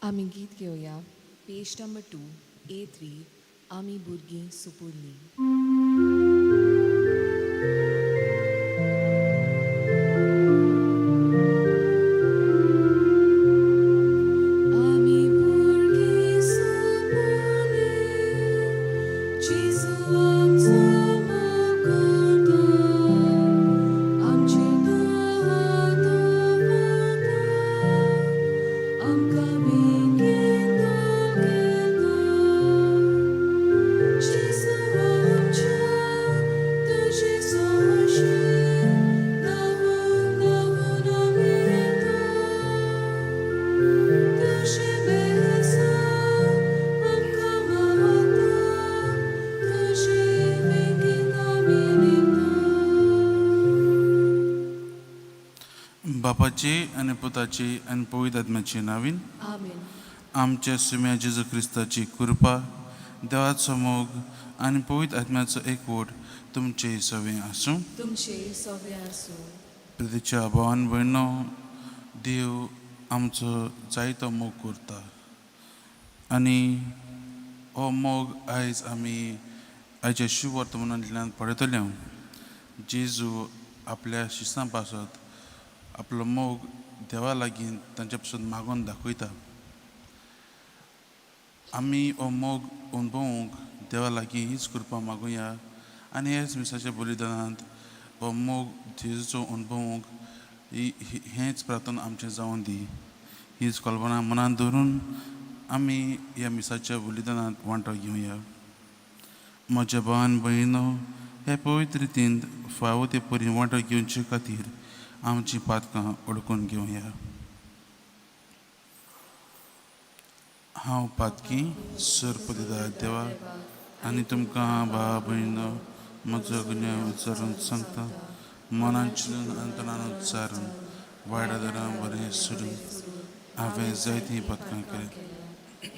आमी गीत घेवया पेज नंबर 2 A3 आमी भुरगीं सुपुर्ली. आमी भुरगीं सुपुर्ली, जेजू आमचो मोगोतो, आमची दुआ दवरता, आमकां बेगीन दाखयता. जेजू आमच्या तुजे सोशीं धांवून धांवून आमी येता. तुजे बेजार आमकां मावता, तुजे बेगीन आमी निवता. बापाची आनी पुताची आनी पवित्र आत्म्याची नावीन आमेन. आमच्या सुम्या जेजू क्रिस्ताची कृपा देवाचो मोग आनी पवित्र आत्म्याचो एकवट तुमचे सगळे आसूं. तुमचे सगळे आसूं. प्रतीच्या भावान भयणो, देव आमचो जायतो मोग करता आनी हो मोग आयज आमी आयच्या शुभ वर्तमानांतल्यान पळयतले. जेजू आपल्या शिसां पासत आपलो मोग देवा लागीं तांचे पासून मागून दाखयता. आमी हो मोग अणभवूंक देवा लागीं हीच कृपा मागुया आनी हेच मिसाच्या बलिदानांत हो मोग जेजूचो अणभवूंक हेच प्रार्थना आमचें जावं दी. हीच कल्पना मनांत दवरून आमी ह्या मिसाच्या बलिदानांत वांटो घेवया. म्हज्या भावान भयणो, हे पवित्र रितीन फावो ते परी वांटो घेवचे खातीर आमचीं पातकां ओळखून घेवया. हांव पातकी सर्प दिता देवा आनी तुमकां भावा भयणो म्हजो गुन्यांव उच्चारून सांगता. मनान चिलून अंतरान उच्चारून वायट दारां बरें सोडून हांवें जायतीं पातकां केलीं.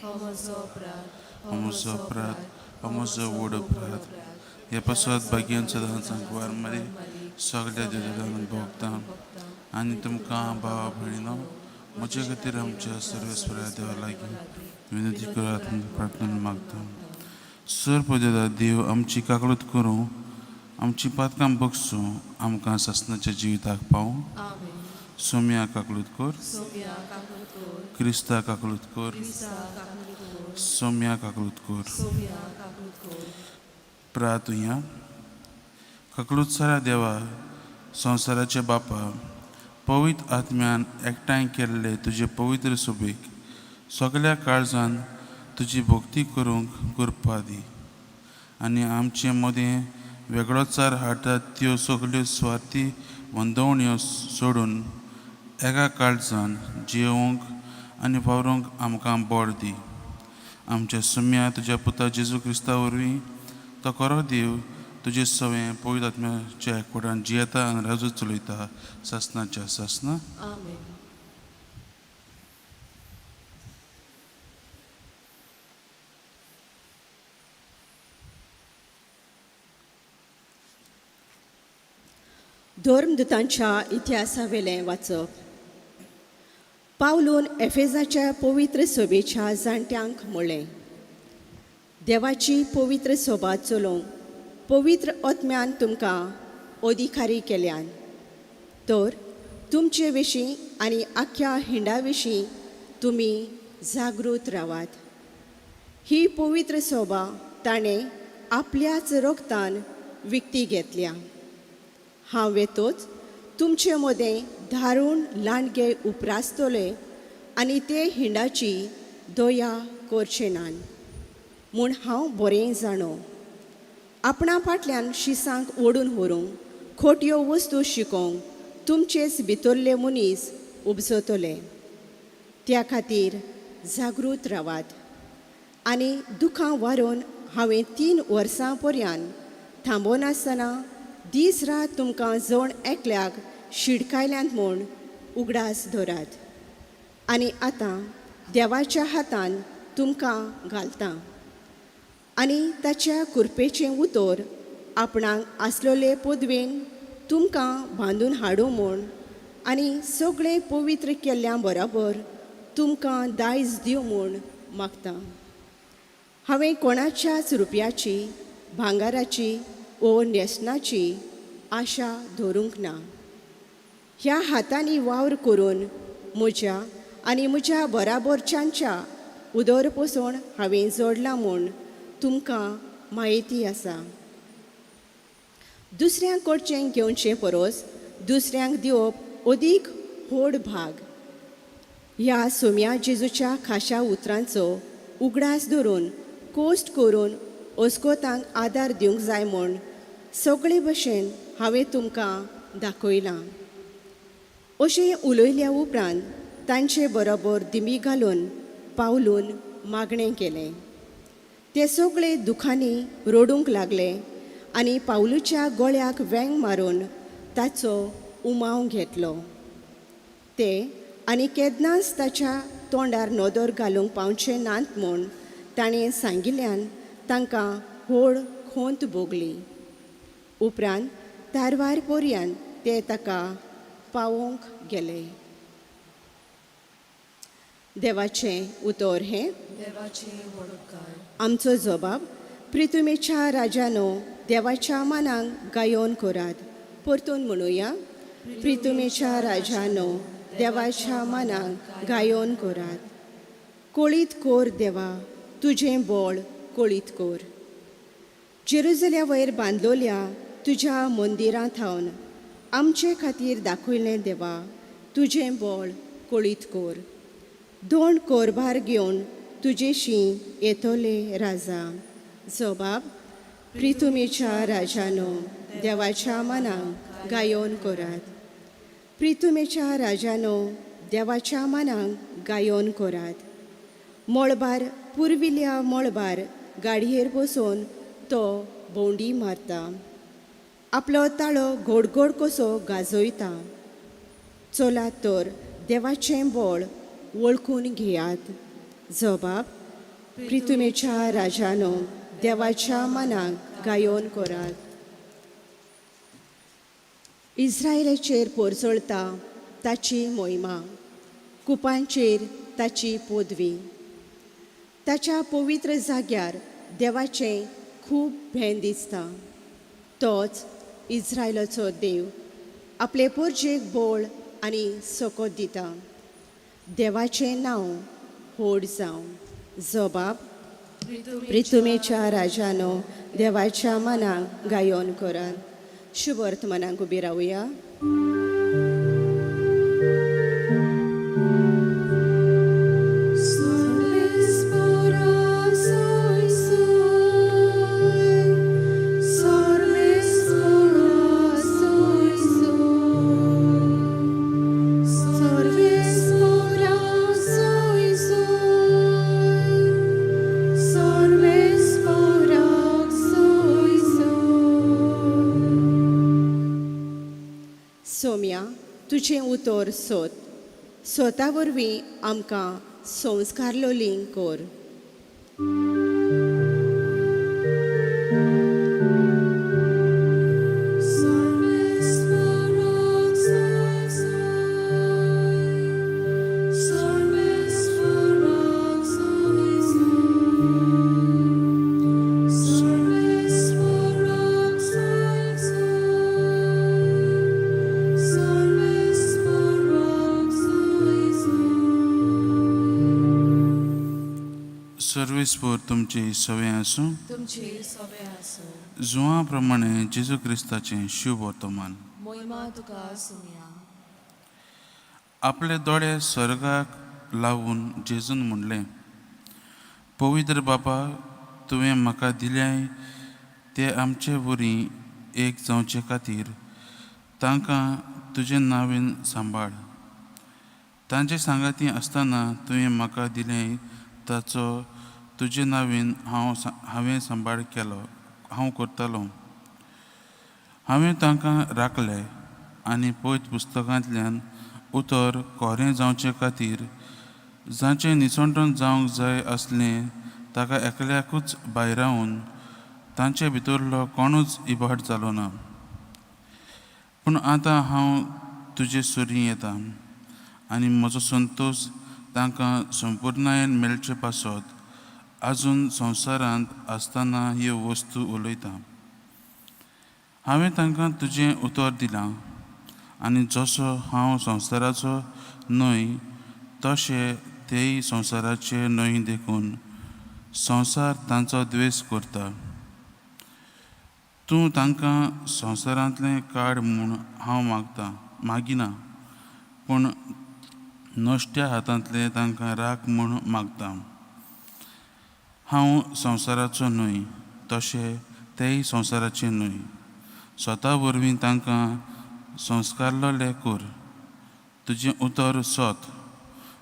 हो म्हजो अपराध, हो म्हजो अपराध, हो म्हजो व्हड अपराध. हे पासत भाग्यान सदांच वार मरे सगळ्या देवान भोगता आनी तुमकां भावा भयणो म्हजे खातीर आमच्या सर्वेस्परा देवा लागीं विनंती करात प्रार्थना मागता. सर्प देता देव आमची काकळूत करूं, आमची पातकां बगसूं, आमकां ससनाच्या जिविताक पावूं. आमेन. सोम्या काकळूत कर, सोम्या काकूत कोर, क्रिस्ता काकळूत कर, क्रिस्ता काकूत कोर, सोम्या काकळूत कर. सोम्या काकूत कोर. प्रार्थुया. काकळूत सारा देवा, संवसाराच्या बापा, पवित्र आत्म्यान एकठांय केल्ले तुजे पवित्र सोबेक सगळ्या काळजान तुजी भक्ती करूंक कृपा दी आनी आमचे मदें वेगळोचार हाडटात त्यो सगल्यो स्वार्थी वंदवण्यो सोडून एका काळजान जियोवंक आनी वावरूंक आमकां बळ दी. आमच्या सुम्या तुज्या पुता जेजू क्रिस्ता वरवीं तो खरो देव तुजे सवें पवित्र आत्म्याच्या एकवटान जियेता आनी राजू चलयता ससनाच्या ससना. आमेन. धर्मदुतांच्या इतिहासावेलें वाचप. पावलून एफेजाच्या पवित्र सोबेच्या जाणट्यांक म्हणलें, देवाची पवित्र सोबा चलोवंक पवित्र आत्म्यान तुमकां अधिकारी केल्यान तर तुमचे विशीं आनी आख्या हिंडा विशीं तुमी जागृत रावात. ही पवित्र सोबा ताणें आपल्याच रोगतान विकती घेतल्या. हांव येतोच तुमचे मदें धारून लांडगे उपरासतले आनी ते हिंडाची दया करचे नान म्हूण हांव बरें जाणो. आपणा फाटल्यान शिसांक ओडून व्हरूंक खोट्यो वस्तू शिकोवंक तुमचेच भितरले मनीस उपजतले. त्या खातीर जागृत रावात. आनी दुखां वारून हांवें 3 वर्सां पर्यंत थांबोनासतना दीस रात तुमकां जण एकल्याक शिडकायल्यांत म्हूण उगडास धरात. आनी आतां देवाच्या हातान तुमकां घालता आनी ताच्या कुरपेचें उतर आपणाक आसलोले पदवेन तुमकां बांदून हाडूं म्हूण आनी सगळें पवित्र केल्ल्या बरोबर तुमकां दायज दिवं म्हूण मागतां. हांवें कोणाच्याच रुपयाची, भांगाराची वो न्येसनाची आशा दवरूंक ना. ह्या हातांनी वावर करून म्हज्या आनी म्हज्या बराबरच्यांच्या उदर पसून हांवें जोडलां म्हूण तुमकां म्हायती आसा. दुसऱ्यांक कडचें घेवचें परस दुसऱ्यांक दिवप अदीक व्हड भाग. ह्या सोम्या जेजूच्या खाशा उतरांचो उगडास धरून कोश्ट करून अस्कोतांक आदार दिवंक जाय म्हूण सगळे भशेन हांवें तुमकां दाखयलां. अशें उलयल्या उपरांत तांचे बरोबर दिमी घालून पावलून मागणें केलें. ते सगळे दुखांनी रडूंक लागले आनी पावलूच्या गळ्याक वेंग मारून ताचो उमाव घेतलो. ते आनी केन्नाच ताच्या तोंडार नदर घालूंक पावचें नात म्हूण ताणें सांगिल्ल्यान तांकां व्हड खोंत भोगली. उपरांत तारवार पर्यंत ते ताका पावोवंक गेले. देवाचें उतर हें. देवाचे वडकार. आमचो जबाब प्रितुमेच्या राजानो देवाच्या मानाक गायोन करात. परतून म्हणुया, प्रितुमेच्या राजानो देवाच्या मानाक गायोन करात. कोळीत कोर देवा तुजें बोळ कोळीत कोर. जेरुजल्या वयर बांदलोल्या तुज्या मंदिरांत थावन आमचे खातीर दाखयलें देवा तुजें बोळ कोळीत कोर. दोन कोरभार घेवन तुजेशी येतोले राजा. जबाब प्रितुमेच्या राजानो देवाच्या मानाक गायोन करात. प्रितुमेच्या राजानो देवाच्या मानाक गायोन करात. मळबार पुरविल्या मळबार गाडयेर बसून तो भोंवडी मारता. आपलो ताळो घोडघोड कसो गाजयता. चलात तर देवाचें बोळ वळखून घेयात. जबाब प्रितुमेच्या राजानो देवाच्या मानाक गायोन करात. इस्रायेलाचेर पोरसळता ताची मोहिमा, कुपांचेर ताची पोदवी. ताच्या पवित्र जाग्यार देवाचें खूब भेन दिसता. तोच इस्रायलाचो देव आपले पोरजेक बोळ आनी सोकोत दिता. देवाचें नांव व्हड जावं. जबाब प्रितुमेच्या राजानो देवाच्या मानाक गायोन करात. शुभ वर्तमानाक उबी रावया. सोम्या तुजें उतर सोद. स्वता वरवीं आमकां संस्कार लोलींक कोर. सर्वेस्पोर तुमची सवय आसूं. तुमचे सवे आसूं. जुवां प्रमाणे जेजू क्रिस्ताचें शुभ वर्तमान. मोहिमा तुका सुम्या. आपले दोळे स्वर्गाक लावून जेजून म्हणलें, पवित्र बाबा तुवें म्हाका दिल्याय ते आमचे वरी एक जावचे खातीर तांकां तुजें नांवें सांबाळ. तांचे सांगाती आसतना तुवें म्हाका दिलें ताचो तुजे नांवें हांवें सांबाळ केलो. हांव करतालों. हांवें तांकां राखले आनी पयत पुस्तकांतल्यान उतर कोरें जावचे खातीर जाचें निसंटन जावंक जाय आसलें ताका एकल्याकूच भायर रावन तांचे भितरलो कोणूच इबाड जालो ना. पूण आतां हांव तुजे सुरी येतां आनी म्हजो संतोश तांकां संपूर्णायेन मेळचे पासत आजून संवसारांत आसतना ह्यो वस्तू उलयता. हांवें तांकां तुजें उतर दिलां आनी जसो हांव संवसाराचो न्हय तशें तेय संवसाराचे न्हय देखून संवसार तांचो द्वेस करता. तूं तांकां संवसारांतलें काड म्हूण हांव मागिना, पूण नश्ट्या हातांतले तांकां राख म्हूण मागता. हांव संवसाराचो न्हय तशें तेय संवसाराचे न्हय. स्वता वरवीं तांकां संस्कारलोले कर. तुजें उतर सोत.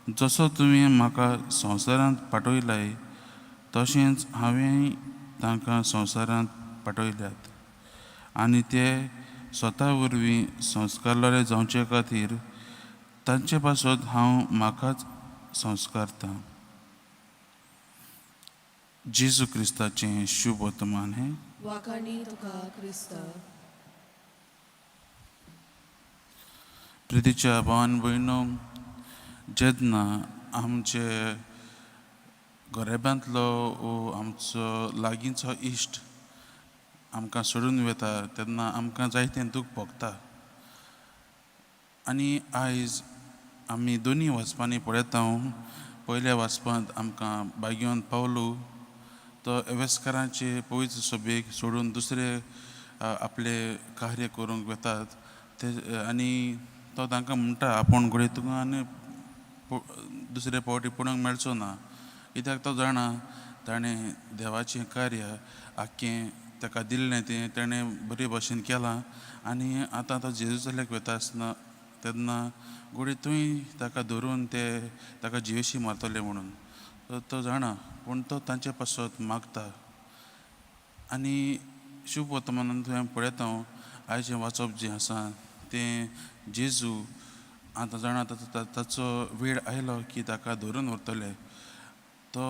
जसो तुवें म्हाका संवसारांत पाठयलाय तशेंच हांवेंय तांकां संवसारांत पाठयल्यात. आनी ते स्वता वरवीं संस्कारलोले जावचे खातीर तांचे पासत हांव म्हाकाच संस्कारता. जेजू क्रिस्ताचें शुभ वर्तमान हें. वाखाणी तुका क्रिस्त. प्रितीच्या भावान भयणो, जेन्ना आमचे गोरेबांतलो वो आमचो लागींचो इश्ट आमकां सोडून वता तेन्ना आमकां जायतें दूख भोगता. आनी आयज आमी दोनी वाचपांनी पळयता. पयल्या वाचपांत आमकां बाग्योन पावलो तो एवेस्कारांचे पवित्र सभेक सोडून दुसरे आपले कार्य करूंक वेतात ते आनी तो तांकां म्हणटा आपूण घडये तुका आनी दुसरे फावटी पळोवंक मेळचो ना. कित्याक तो जाणा ताणें देवाचें कार्य आख्खें ताका दिल्लें तें ताणें बरे भाशेन केलां. आनी आतां तो जेरुसलेमाक वता आसतना तेन्ना घडये थंय ताका धरून ते ताका जिवेशी मारतले म्हणून तो जाणा, पूण तो तांचे पासत मागता. आनी शुभ वर्तमानांत तुवें पळयता आयचें वाचप जें आसा तें जेजू आतां जाणा ताचो वेळ आयलो की ताका धरून व्हरतले. तो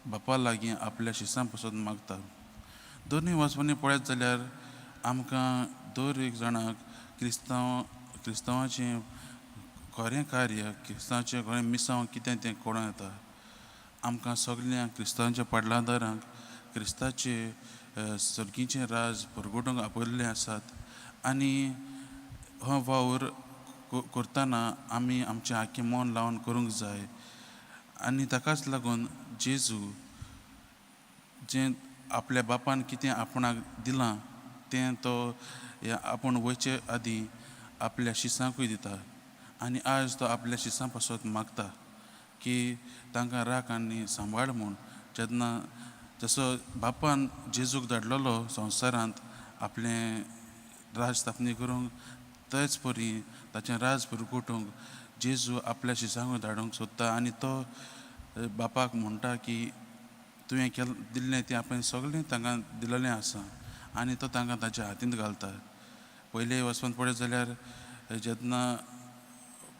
बापा लागीं आपल्या शिसां पासत मागता. दोनूय वाचपांनी पळयत जाल्यार आमकां दर एक जाणाक क्रिस्तांवाचें खरें कार्य, क्रिस्तांवाचें खरें मिसांव कितें तें कळूं येता. आमकां सगल्यांक क्रिस्तांवाच्या पाडलांदारांक क्रिस्ताचें सर्गीचें राज परगटूंक आपयल्लें आसात. आनी हो वावर करतना आमी आमचें आख्खें मन लावन करूंक जाय. आनी ताकाच लागून जेजू जें आपल्या बापान कितें आपणाक दिलां तें तो आपूण वयचे आदीं आपल्या शिसांकूय दिता. आनी आयज तो आपल्या शिसां पासत मागता की तांकां राख आनी सांबाळ म्हूण. जेन्ना जसो बापान जेजूक धाडलेलो संवसारांत आपलें राज स्थापनी करूंक तेच परी ताचें राज परगटूंक जेजू आपल्या शिसांकूय धाडूंक सोदता. आनी तो बापाक म्हणटा की तुवें दिल्लें तें आपणें सगळें तांकां दिलेलें आसा. आनी तो तांकां ताच्या हातींत घालता. पयले वचपांत पळयत जाल्यार जेन्ना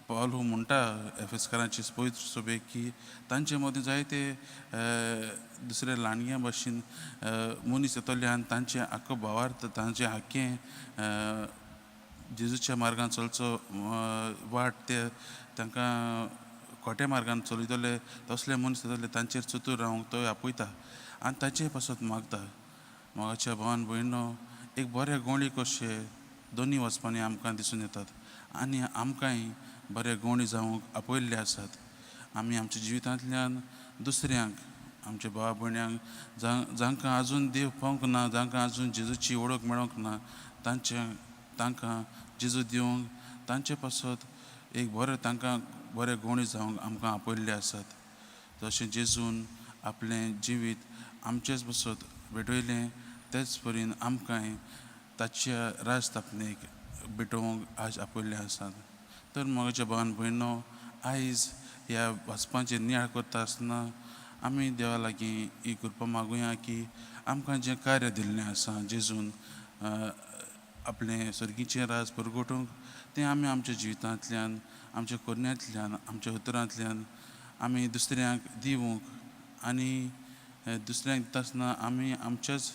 पावलो म्हणटा एफेसकारांचे पवित्र सभेक की तांचे मदीं जायते दुसरे ल्हानग्या भाशेन मनीस येतले आनी तांचे आख्खो भावार्थ तांचें आख्खें जेजूच्या मार्गान चलचो वाट ते तांकां खोट्या मार्गान चलयतले तसले मनीस येतले तांचेर चतूर रावंक तो आपयता. आनी ताचे पासत मागता. मोगाच्या भावान भयणो, एक बरे गोंडी कशे दोनी वचपांनी आमकां दिसून येतात. आनी आमकांय बरे गोंडी जावंक आपयल्ले आसात. आमी आमच्या जिवितांतल्यान दुसऱ्यांक आमच्या भावा भयण्यांक जांकां आजून देव पावंक ना, जांकां आजून जेजूची वळख मेळोंक ना तांकां जेजू दिवंक तांचे पासत एक बरें तांकां बरे गोंडी जावंक आमकां आपयल्ले आसात. तशें जेजून आपलें जिवीत आमचेच पासत भेटयलें तेच परीन आमकांय ताच्या राज स्थापनेक भेटोवंक आयज आपयल्ले आसात. तर म्हज्या भावान भयणो, आयज ह्या वाचपांचेर नियाळ करता आसतना आमी देवा लागीं ही कृपा मागुया की आमकां जें कार्य दिल्लें आसा जेजून आपलें सर्गीचें राज परगटूंक तें आमी आमच्या जिवितांतल्यान, आमच्या करण्यांतल्यान, आमच्या उतरांतल्यान आमी दुसऱ्यांक दिवंक. आनी दुसऱ्यांक दिता आसतना आमी आमच्याच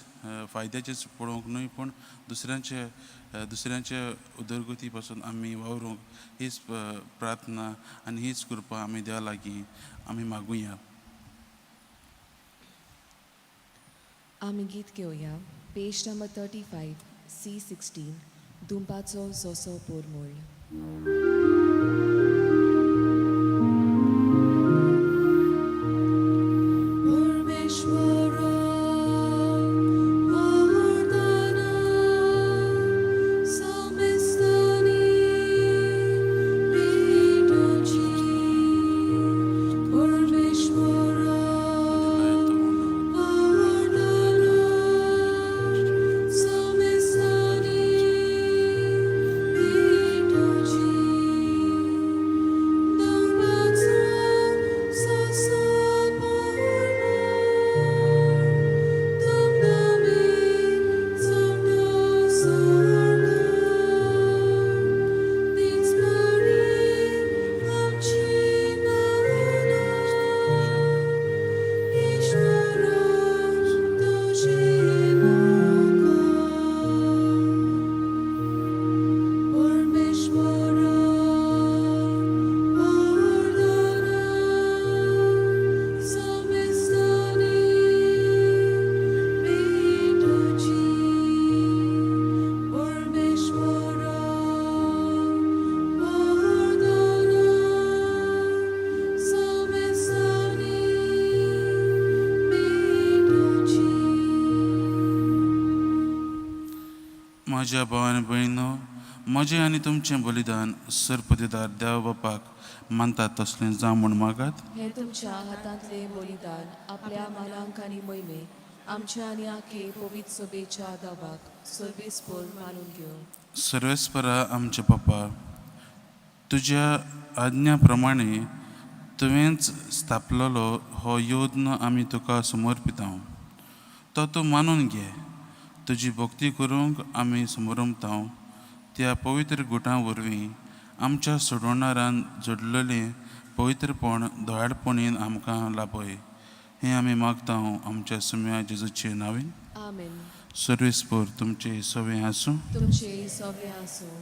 फायद्याचेच पळोवंक न्हय पूण दुसऱ्यांचे उदरगती पासून आमी वावरूंक हीच प्रार्थना आनी हीच कृपा आमी देवा लागीं आमी मागुया. आमी गीत घेवया पेज नंबर 35 C16 दुंपाचो सोसो पोरमोळ. म्हज्या भावान भयणीनो, म्हजें आनी तुमचें बलिदान सरपतीदार देवा बापाक मानतात तसलें जावं म्हूण मागात. हे तुमच्या हातांतले बलिदान आपल्या मानांक आनी मोहिमे आमच्या आनी आखे पवित्र सभेच्या दाबाक सर्वेस्पर मानून घेवन सर्वेस्परा आमचे पप्पा, तुज्या आज्ञा प्रमाणे तुवेंच स्थापलेलो हो योद्न आमी तुका समर्पिता. तो तूं मानून घे. तुजी भक्ती करूंक आमी समरमता. त्या पवित्र गुटां वरवीं आमच्या सोडवणारान जोडलेलें पवित्रपण दोळाडपणीन आमकां लाभय. हें आमी मागता आमच्या सुम्या जेजूचे नांवेन. आमेन. सर्वेस्पर तुमचे सवें आसूं. तुमचे सवे आसूं.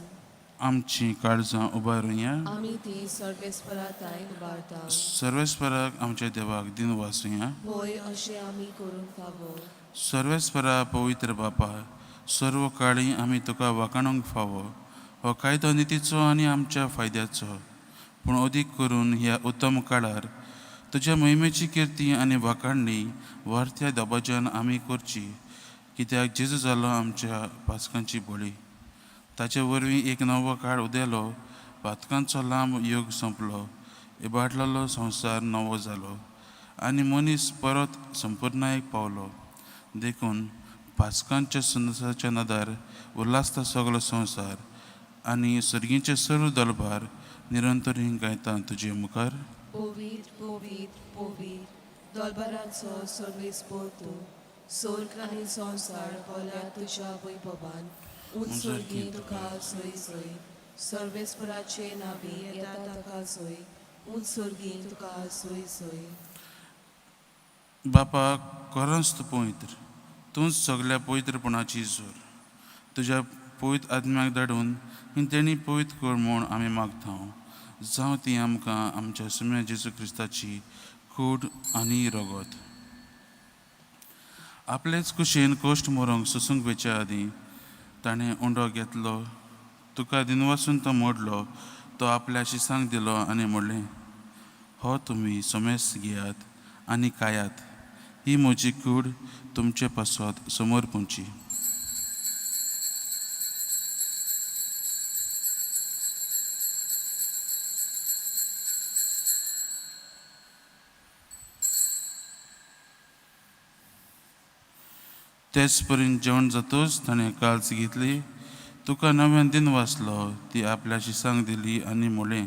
आमची काळजां उबारुया. आमी ती सर्वेस्पराताय उबारता. सर्वेस्पराक आमच्या देवाक दिन वासुया. होय अशें आमी करूंक फावो. सर्वेस्परा पवित्र बापा, सर्व काळी आमी तुका वाखाणूंक फावो. हो कायदो नितीचो आनी आमच्या फायद्याचो, पूण अदीक करून ह्या उत्तम काळार तुज्या मोहिमेची किर्ती आनी वाखाणणी वाडत्या दबाज्यान आमी करची, कित्याक जेजू जालो आमच्या पातकांची बळी. ताचे वरवीं एक नवो काळ उदेलो. पातकांचो लांब योग सोंपलो. इबाडलेलो संवसार नवो जालो आनी मनीस परत संपूर्णायेक पावलो. देखून पासकांच्या सुनसाच्या नदार उल्हासता सगलो संवसार आनी सर्गींचे सर्व दरबार निरंतरी गायता तुजे मुखार. पवित्र पवित्र पवित्र दरबाराचो सर्वेस्पर तूं. स्वर्ग आनी संवसार भोल्या तुज्या वैभवान. उत्सर्गी तुका सोय सोय. सर्वेस्पराचे नावी येता ताका सोय. उत्सर्गी तुका सोय सोय. बापा, खरोच तूं पवित्र. तूंच सगळ्या पवित्रपणाची जोर. तुज्या पवित्र आत्म्याक धाडून ही तेणी पवित्र कर म्हूण आमी मागता. जावं ती आमकां आमच्या सुम्या जेजू क्रिस्ताची कूड आनी रगत. आपलेच कुशीन कोश्ट मरोंक सुसूंक वेच्या आदीं ताणें उंडो घेतलो. तुका दिनवासून तो मोडलो. तो आपल्या शिसांक दिलो आनी म्हणलें, हो तुमी सोमेस घेयात आनी खायात. ही म्हजी कूड तुमचे पासत समर्पूंची. तेच परीन जेवण जातूच ताणें काल्स घेतली. तुका नव्यान दिन वाचलो. ती आपल्या शिसांक दिली आनी म्हणलें,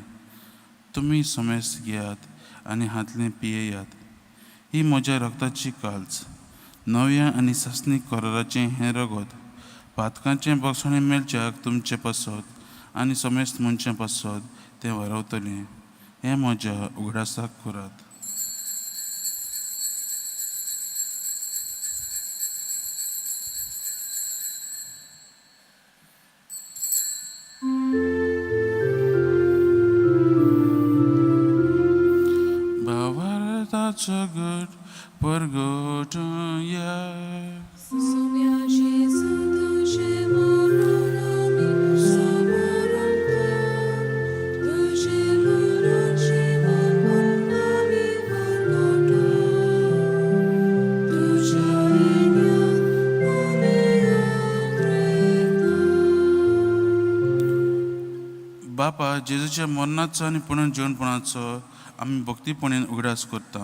तुमी सोमेस घेयात आनी हातलें पियेयात. ही म्हज्या रगताची काल्स, नव्या आनी सासणीक कराराचें हें रगत. पातकांचें बक्षणे मेलच्याक तुमचें पासत आनी सोमेस्त मनशां पासत तें वारवतलें. हें म्हज्या उगडासाक करात. चगट परगटया सुम्याची तुझे मरण आम्ही समरंता तुझे मरण जीवन म्हणून आम्ही परगटा तुझ्या येण्यात आम्ही यात्रेता. बापा जेजूच्या मरणाचो आनी पुनर्जीवनपणाचो आमी भक्तीपणेन उगडास करता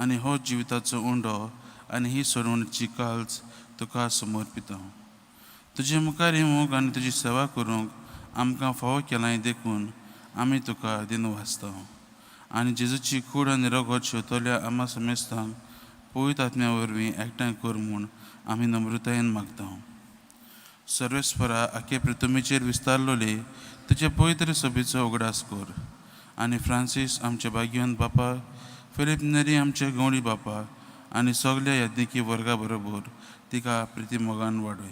आनी हो जिविताचो उंडो आनी ही सोडवणीची काल्च तुका समर्पिता. तुजे मुखार येवंक आनी तुजी सेवा करूंक आमकां फावो केलां देखून आमी तुका दिन वाचता आनी जेजूची कूड आनी रगत शेवतल्या आम्हा समेस्तांक पवित्र आत्म्या वरवीं एकठांय कर म्हूण आमी नम्रतायेन मागता. सर्वेस्परा आखे पृथ्वीचेर विस्तारलोले तुजे पवित्र सभेचो उगडास कर आनी फ्रांसीस आमचे भाग्यवान बापा, फिलीप नेरी आमचे गवळी बापा आनी सगल्या यज्ञिकी वर्गा बरोबर तिका प्रिती मोगान वाडय.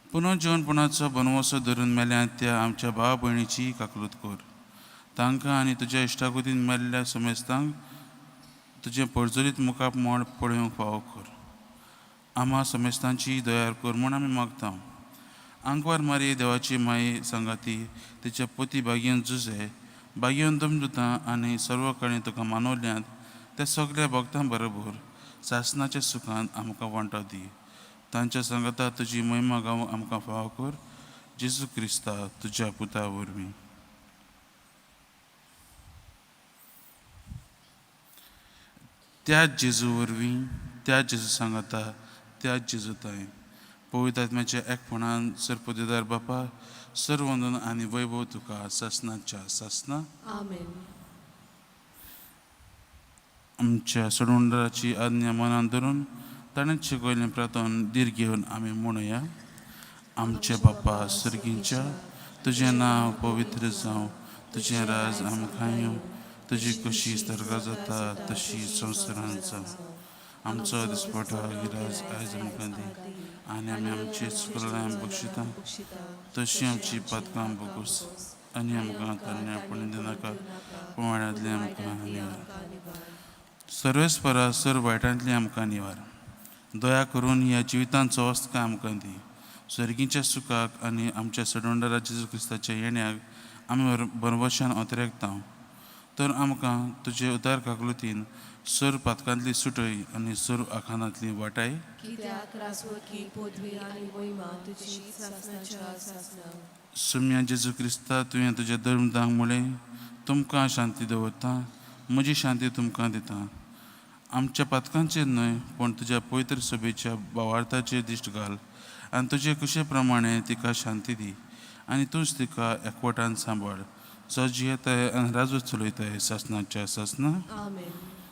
पुनर्जीवनपणाचो बनवसो धरून मेल्यात त्या आमच्या भावा भयणीची काकलूत कर. तांकां आनी तुज्या इश्टागतीन मेल्ल्या समेस्तांक तुजें परजोलीत मुखाप मोड पळोवंक फावो कर. आम्हा समेस्तांची दयार कर म्हूण आमी मागता. आंकवार मारये देवाची माये सांगाती तिच्या पती भाग्यन जुजे भाग्यवन दमदुतां आनी सर्व काळी तुका मानवल्यांत त्या सगळ्या भक्तां बरोबर सासणाच्या सुखांत आमकां वांटो दी. तांच्या सांगाता तुजी महिमा गावूंक आमकां फावो कर. जेजू क्रिस्ता तुज्या पुता वरवीं. त्याच जेजू वरवीं, त्याच जेजू सांगाता, त्याच जेजू ताय पवित्र आत्म्याच्या एकपणान सरपदीदार बापा सर्व वंदन आनी वैभव तुका सासणाच्या सासना. आमेन. आमच्या सोडवंडराची आज्ञा मनान धरून ताणें शिकयलें प्रार्थन दीर घेवन आमी म्हणुया. आमचे बापा सर्गींच्या तुजें नांव पवित्र जावं, तुजें राज आमकां येवं, तुजी कशी स्वर्गांत जाता तशी संवसारांत जावं. आमचो दिसपटो गिराज आयज आमकां दी आनी आमी आमची चुकलां बक्षिता तशी आमची पातकां बगूस आनी आमकां तरण्यापण दिनाका पूण वाड्यांतली आमकां निवार. सर्वेस्परा सर वायटांतली आमकां निवार. दया करून ह्या जिवितांचो वस्तकाय आमकां दी. सर्गीच्या सुखाक आनी आमच्या सडवंडरा जेजू क्रिस्ताच्या येण्याक आमी बरवशान ओतरेकता. तर आमकां तुजे उदार काकलुतीन सर पातकांतली सुटय आनी सर आखानांतली वाटाय. कित्याक रासवकी पदवी आनी महिमा तुजी सासणाच्या सासना. सुम्या जेजू क्रिस्ता तुवें तुज्या धर्मदांक म्हळें तुमकां शांती दवरता, म्हजी शांती तुमकां दिता. आमच्या पातकांचेर न्हय पूण तुज्या पवित्र सभेच्या भावार्थाचेर दिश्ट घाल आनी तुजे कुशे प्रमाणे तिका शांती दी आनी तूंच तिका एकवटान सांबाळ. जो जियेताय आनी राजू चलयताय सासणाच्या सासना. आमेन.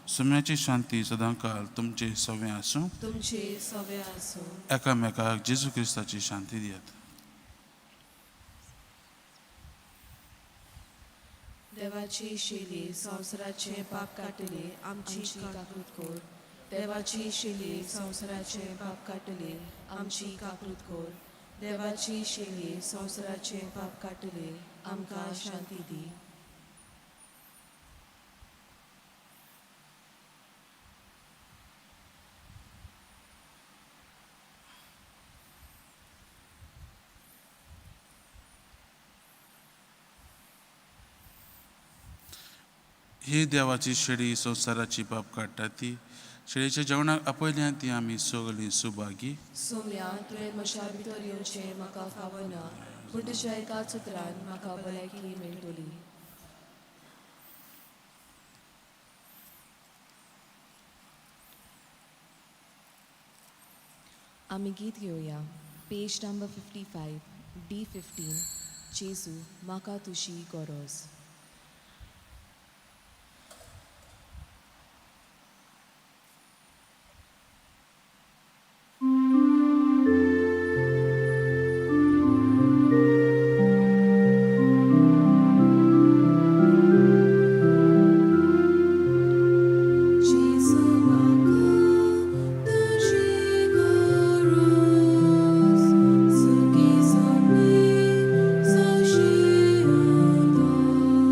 सुम्याची शांती सदां काल तुमचे सवें आसूं. तुमचे सवे आसूं. एकामेकाक जेजू क्रिस्ताची शांती दियात. देवाची शेली संवसाराचे पाप काटले आमची काकूत कोर. देवाची शेली संवसाराचे पाप काटले आमची काकूत कोर. देवाची शेली संवसाराचे पाप काटले आमकां शांती दी. ही देवाची शेळी संवसाराची पाप काडटा ती शेळीच्या जेवणाक आपयल्या ती आमी सगळीं सुभागी. सोम्या तुवें म्हज्या भितर येवचें म्हाका फावना पूण तुज्या एकाच उतरान म्हाका भलायकी मेळटली. आमी गीत घेवया. पेज नंबर 55 D15 जेजू म्हाका तुजी गरज. Suki sonni sashi anda.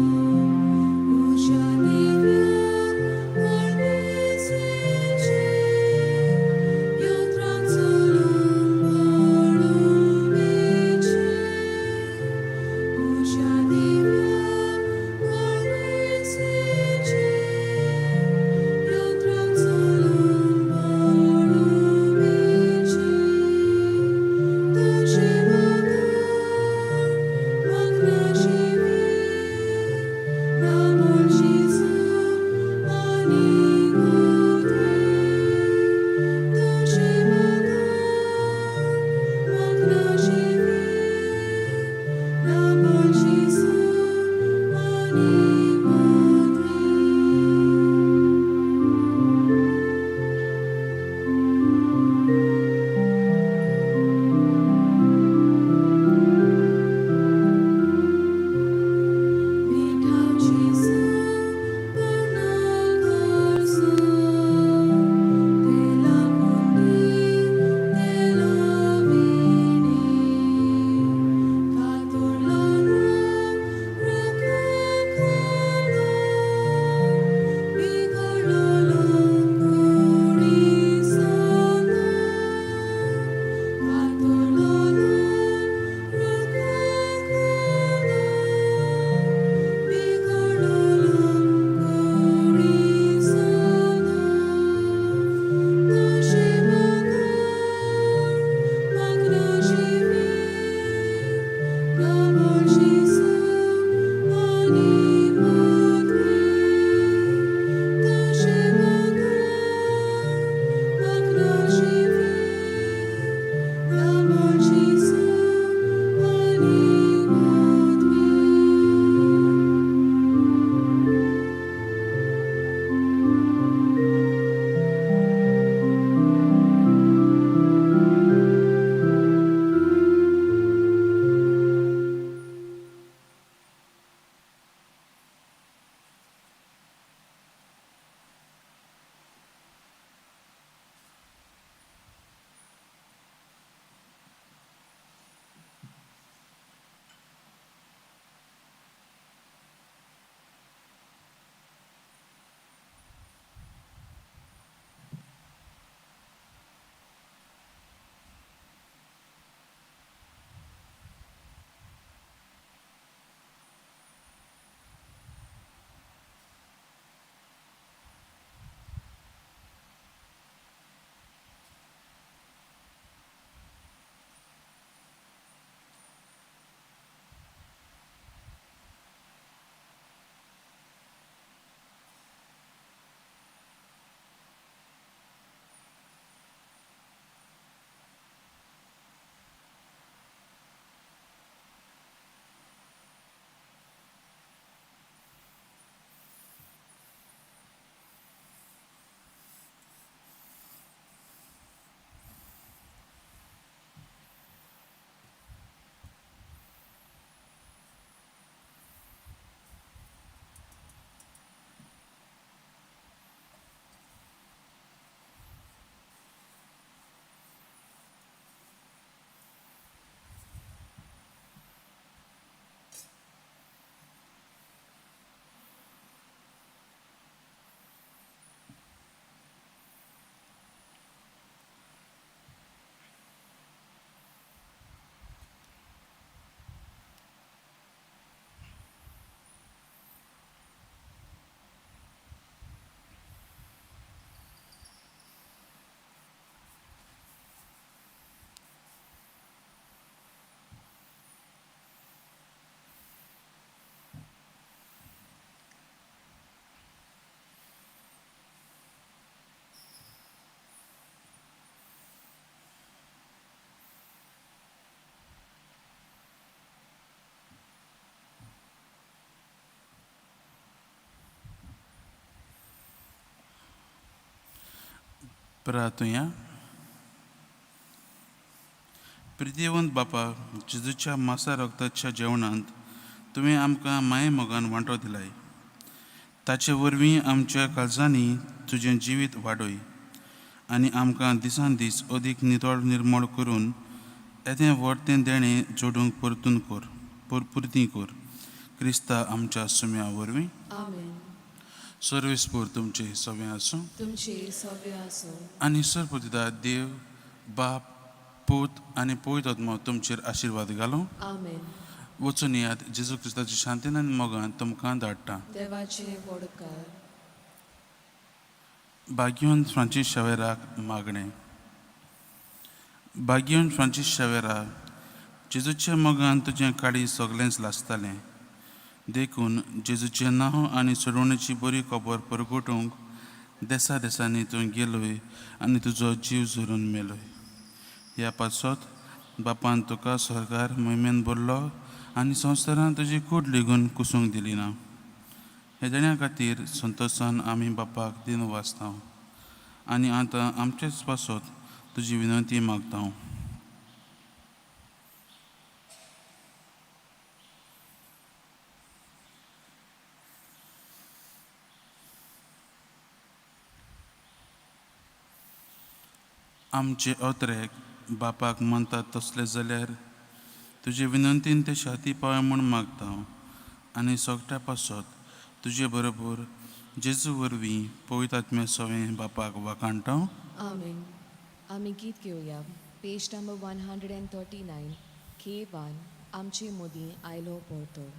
प्रार्थूया. प्रितीवंत बापा, जेजूच्या मासा रक्ताच्या जेवणांत तुवें आमकां माये मोगान वांटो दिलाय. ताचे वरवीं आमच्या काळजांनी तुजें जिवीत वाडय आनी आमकां दिसान दीस अदीक नितळ निर्मळ करून येदें वर्तें देणें जोडूंक पुर्ती कर. क्रिस्ता आमच्या सुम्या वरवीं. आमेन. सर्वेस्पोर तुमचे सवें आसूं तुमचे सव्य आसूं आनी सर्वपिता देव बाप पूत आनी पवित्र आत्मा तुमचेर आशिर्वाद घालूं. आमेन. वचून येयात. जेजू क्रिस्ताची शांतीन आनी मोगान तुमकां धाडटा. देवाचे वडकार. भाग्यवंत फ्रांसीस शावेराक मागणें. भाग्यवंत फ्रांसीस शावेरा, जेजूच्या मोगान तुजें काळी सगळेंच लासतालें. देखून जेजूचें नांव आनी सोडवणेची बरी खबर परगटूंक देसा देसांनी तूं गेलोय आनी तुजो जीव झरून मेलोय. ह्या पासत बापान तुका सरकार मोहिमेन भरलो आनी संवसारान तुजी कूड लेगून कुसूंक दिली ना. हे जाण्या खातीर संतोशान आमी बापाक दिन वाचता आनी आतां आमचेच पासत तुजी विनंती मागता. आमचे अत्रेक बापाक म्हणटात तसले जाल्यार तुजे विनंतीन ते शाती पावय म्हूण मागता आनी सोगट्या पासत तुजे बरोबर जेजू वरवीं पवित्र आत्म्या सवें बापाक वाकाणटा. आमीन. आमी गीत घेवया. पेज नंबर 139, K1, आमचे मोदी आयलो परतो.